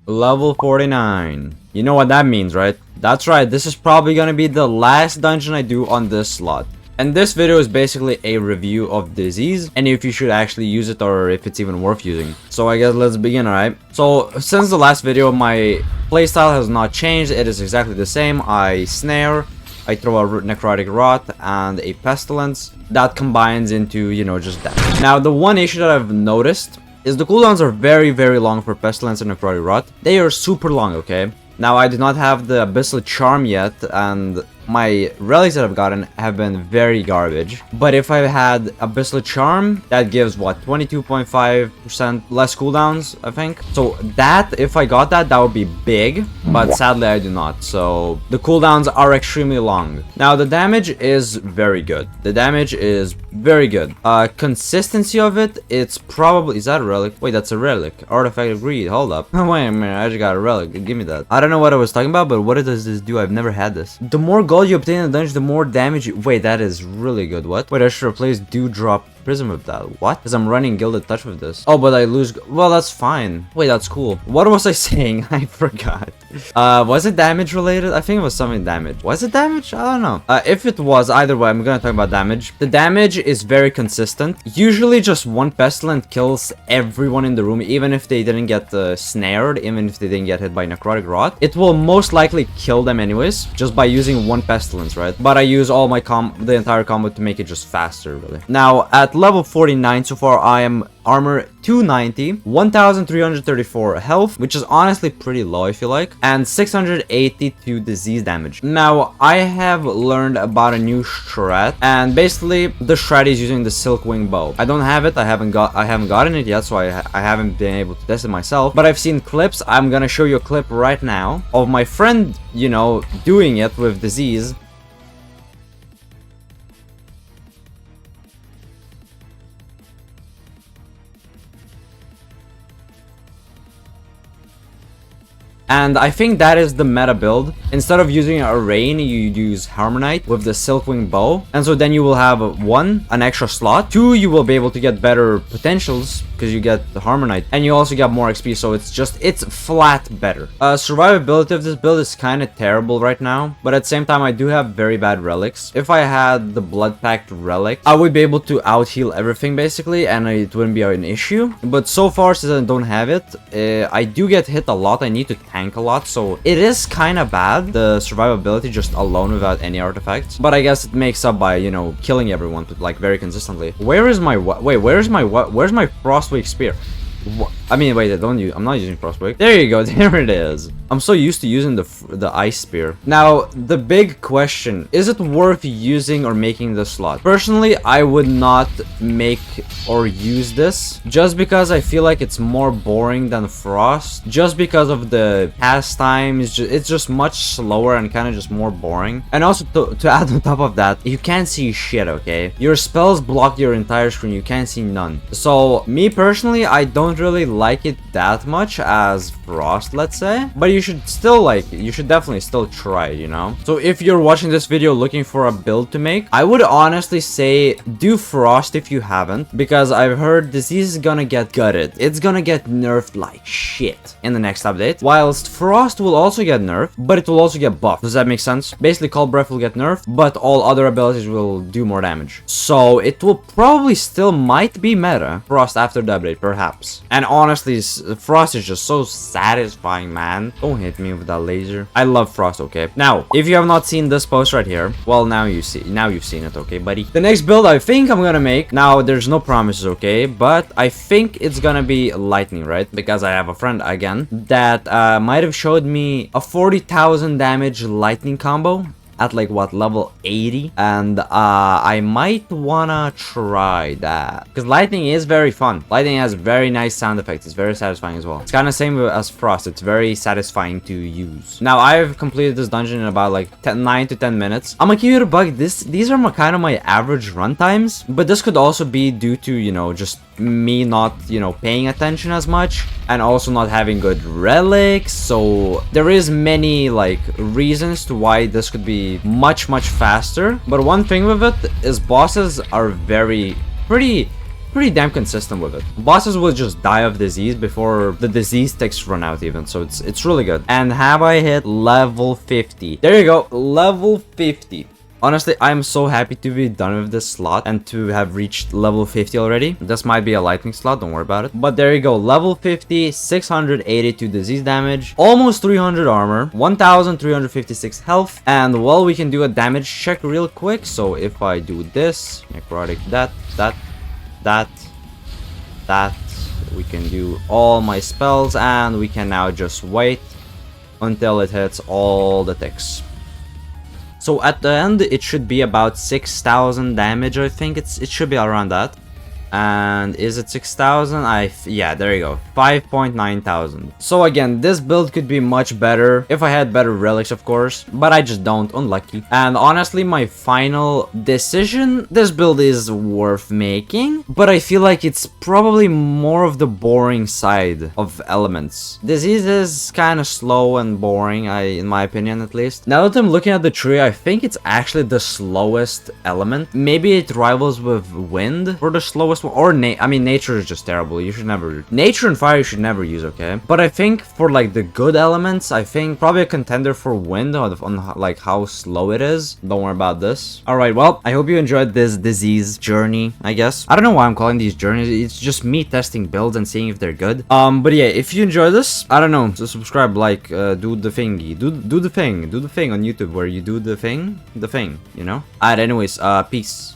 Level 49. You know what that means, right? That's right, this is probably gonna be the last dungeon I do on this slot. And this video is basically a review of disease and if you should actually use it or if it's even worth using. So I guess let's begin, alright? So since the last video, my playstyle has not changed. It is exactly the same. I snare, I throw a necrotic rot and a pestilence that combines into, you know, just that. Now the one issue that I've noticed is the cooldowns are very long for pestilence and necrotic rot. They are super long, okay? Now I do not have the abyssal charm yet, and my relics that I've gotten have been very garbage. But if I had abyssal charm, that gives what, 22.5% less cooldowns, I think. So that, if I got that, that would be big, but sadly I do not. So the cooldowns are extremely long. Now the damage is very good. The damage is very good. Consistency of it, it's probably, is that a relic? Wait, that's a relic. Artifact of greed. Hold up. Wait a minute, I just got a relic. Give me that. I don't know what I was talking about, but what does this do? I've never had this. The more gold you obtain in the dungeon, the more damage you... Wait, that is really good. What? Wait, I should replace Dewdrop Prism with that. What? Because I'm running Gilded Touch with this. Oh, but I lose... Well, that's fine. Wait, that's cool. What was I saying? I forgot. Was it damage related? I think it was something damage. Was it damage? I don't know. If it was, either way, I'm gonna talk about damage. The damage is very consistent. Usually just one pestilence kills everyone in the room, even if they didn't get snared, even if they didn't get hit by necrotic rot. It will most likely kill them anyways, just by using one pestilence, right? But I use all my the entire combo to make it just faster, really. Now, at level 49 so far, I am armor 290, 1334 health, which is honestly pretty low, I feel like, and 682 disease damage. Now, I have learned about a new strat, and basically the strat is using the Silkwing bow. I don't have it, I haven't gotten it yet, so I haven't been able to test it myself, but I've seen clips. I'm gonna show you a clip right now of my friend, you know, doing it with disease. And I think that is the meta build. Instead of using a rain, you use Harmonite with the Silkwing bow. And so then you will have 1, an extra slot. 2, you will be able to get better potentials because you get the Harmonite. And you also get more XP, so it's flat better. Survivability of this build is kind of terrible right now. But at the same time, I do have very bad relics. If I had the Blood Pact relic, I would be able to out-heal everything basically, and it wouldn't be an issue. But so far, since I don't have it, I do get hit a lot. I need to tank a lot, so it is kind of bad, the survivability just alone without any artifacts. But I guess it makes up by, you know, killing everyone like very consistently. Where is my where's my Frostwake spear? I mean, wait, I'm not using Frostwake. There you go, there it is. I'm so used to using the ice spear. Now, the big question, is it worth using or making this slot? Personally, I would not make or use this just because I feel like it's more boring than Frost. Just because of the cast time, it's just much slower and kind of just more boring. And also to add on top of that, you can't see shit, okay? Your spells block your entire screen, you can't see none. So, me personally, I don't really like it that much as Frost, let's say. But you should definitely still try it, you know? So if you're watching this video looking for a build to make, I would honestly say do Frost if you haven't, because I've heard disease is gonna get gutted. It's gonna get nerfed like shit in the next update, whilst Frost will also get nerfed, but it will also get buffed. Does that make sense? Basically, Cold Breath will get nerfed, but all other abilities will do more damage. So it will probably still might be meta Frost after the update, perhaps. And honestly, Frost is just so satisfying, man. Don't hit me with that laser. I love Frost, okay? Now, if you have not seen this post right here, well, now you've seen it, okay, buddy? The next build I think I'm gonna make, now there's no promises, okay, but I think it's gonna be lightning, right? Because I have a friend again that might have showed me a 40,000 damage lightning combo at like what, level 80, and I might wanna try that because lightning is very fun. Lightning has very nice sound effects. It's very satisfying as well. It's kind of same as Frost. It's very satisfying to use. Now I've completed this dungeon in about like 9 to 10 minutes. I'm gonna give you a bug. These are kind of my average run times, but this could also be due to, you know, just me not, you know, paying attention as much and also not having good relics. So there is many like reasons to why this could be much faster. But one thing with it is bosses are pretty pretty damn consistent with it. Bosses will just die of disease before the disease ticks run out even, so it's really good. And have I hit level 50? There you go, level 50. Honestly, I'm so happy to be done with this slot and to have reached level 50 already. This might be a lightning slot, don't worry about it. But there you go, level 50, 682 disease damage, almost 300 armor, 1356 health. And well, we can do a damage check real quick. So if I do this, necrotic, that, we can do all my spells and we can now just wait until it hits all the ticks. So at the end, it should be about 6,000 damage, I think. It should be around that. And is it 6,000? Yeah, there you go, 5.9 thousand. So again, this build could be much better if I had better relics, of course, but I just don't, unlucky. And honestly, my final decision, this build is worth making, but I feel like it's probably more of the boring side of elements. Disease is kind of slow and boring, in my opinion at least. Now that I'm looking at the tree, I think it's actually the slowest element. Maybe it rivals with wind for the slowest one, or I mean, nature is just terrible. You should never, nature and fire you should never use, okay? But I think for like the good elements, I think probably a contender for wind on like how slow it is. Don't worry about this. All right, well, I hope you enjoyed this disease journey, I guess. I don't know why I'm calling these journeys. It's just me testing builds and seeing if they're good. But yeah, if you enjoy this, I don't know, so subscribe, like, do the thingy, do the thing on YouTube where you do the thing, you know? Alright, anyways, peace.